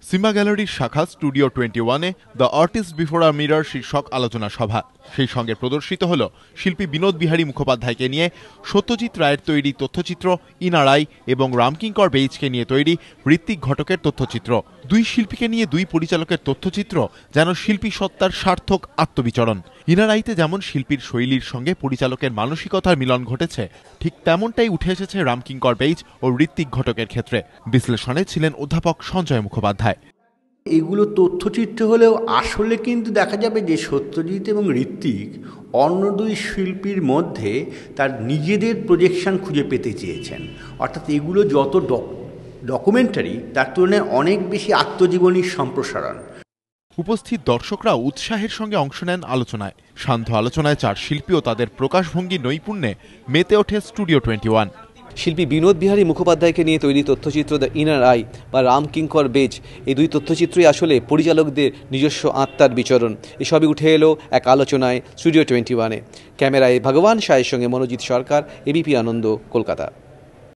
সিমা গ্যালারির শাখা স্টুডিও 21-এ the artist before a mirror শীর্ষক আলোচনা সভা। সেই সঙ্গে প্রদর্শিত হল শিল্পী বিনোদ বিহারী মুখোপাধ্যায়কে নিয়ে সত্যজিৎ রায়ের তৈরি তথ্যচিত্র ইনার আই এবং রামকিঙ্কর বেইজকে নিয়ে তৈরি ঋত্বিক ঘটকের তথ্যচিত্র। দুই শিল্পীকে নিয়ে দুই পরিচালকের তথ্যচিত্র যেন শিল্পী সত্তার সার্থক আত্মবিচরণ। ইনার আইতে যেমন শিল্পীর শৈলীর সঙ্গে পরিচালকের মানসিকতার মিলন ঘটেছে, ঠিক তেমনটাই উঠে এসেছে রামকিঙ্কর বেইজ ও ঋত্বিক ঘটকের ক্ষেত্রে। বিশ্লেষণে ছিলেন অধ্যাপক সঞ্জয় মুখোপাধ্যায়। এগুলো তথ্যচিত্র হলেও আসলে কিন্তু দেখা যাবে যে সত্যজিৎ এবং ঋত্বিক অন্য দুই শিল্পীর মধ্যে তার নিজেদের প্রজেকশন খুঁজে পেতে চেয়েছেন। অর্থাৎ এগুলো যত ডকুমেন্টারি তার তুলনায় অনেক বেশি আত্মজীবনীর সম্প্রসারণ। উপস্থিত দর্শকরা উৎসাহের সঙ্গে অংশ নেন আলোচনায়। শান্ত আলোচনায় চার শিল্পী ও তাদের প্রকাশভঙ্গি নৈপুণ্যে মেতে ওঠে স্টুডিও 21। শিল্পী বিনোদ বিহারী মুখোপাধ্যায়কে নিয়ে তৈরি তথ্যচিত্র দ্য ইনার আই বা রামকিঙ্কর বেইজ, এই দুই তথ্যচিত্রই আসলে পরিচালকদের নিজস্ব আত্মার বিচরণ। এসবই উঠে এলো এক আলোচনায় স্টুডিও 21-এ। ক্যামেরায় ভগবান সায়ের সঙ্গে মনোজিৎ সরকার, এবিপি আনন্দ, কলকাতা।